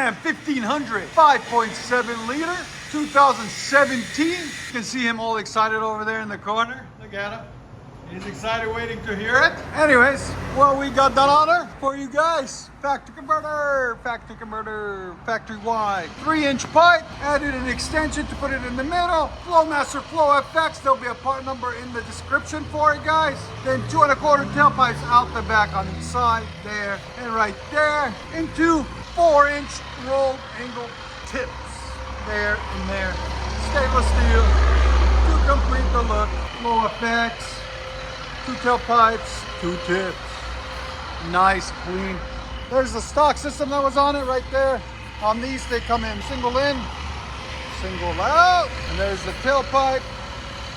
Ram 1500 5.7 liter 2017. You can see him all excited over there in the corner. Look at him. He's excited waiting to hear it. Anyways, well, we got that honor for you guys. Factory converter, factory wide. 3-inch pipe, added an extension to put it in the middle. Flowmaster Flow FX, there'll be a part number in the description for it, guys. Then 2 1/4 tailpipes out the back on each side, there and right there. Into 4-inch rolled angle tips, there and there. Stainless steel to complete the look. Flow FX. 2 tailpipes, 2 tips. Nice, clean. There's the stock system that was on it right there. On these, they come in, single out. And there's the tailpipe,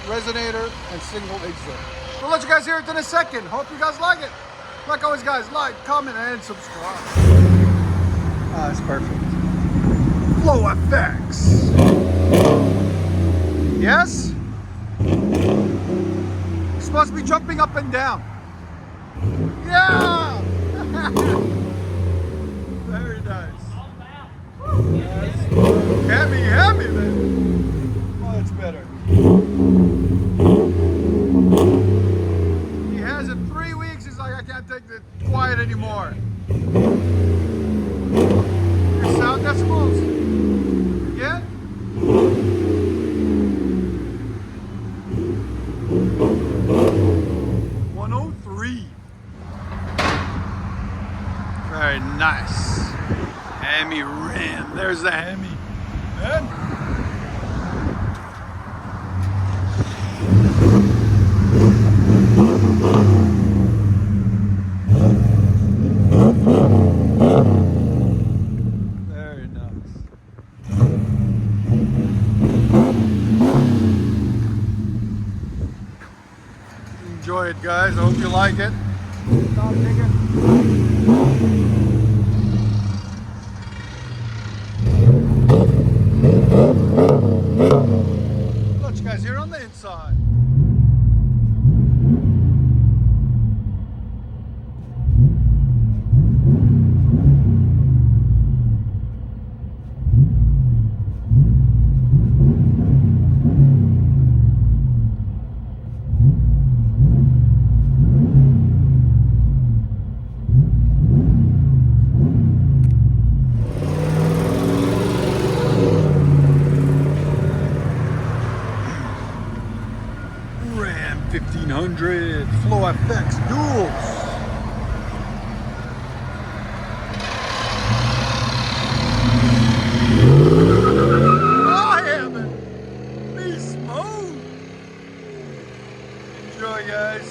resonator, and single exit. We'll let you guys hear it in a second. Hope you guys like it. Like always, guys, like, comment, and subscribe. Ah, that's perfect. Flow FX. Yes? Supposed to be jumping up and down. Yeah! Very nice. Yes. Heavy, man. Oh, that's better. He has it 3 weeks. He's like, I can't take the quiet anymore. Your sound decibels. Yeah? Very nice. HEMI Ram. There's the HEMI. Very nice. Enjoy it, guys. I hope you like it. Stop digging. Let you guys hear on the inside. Ram 1500 Flow FX duals. Oh yeah, man. Be smooth. Enjoy, guys.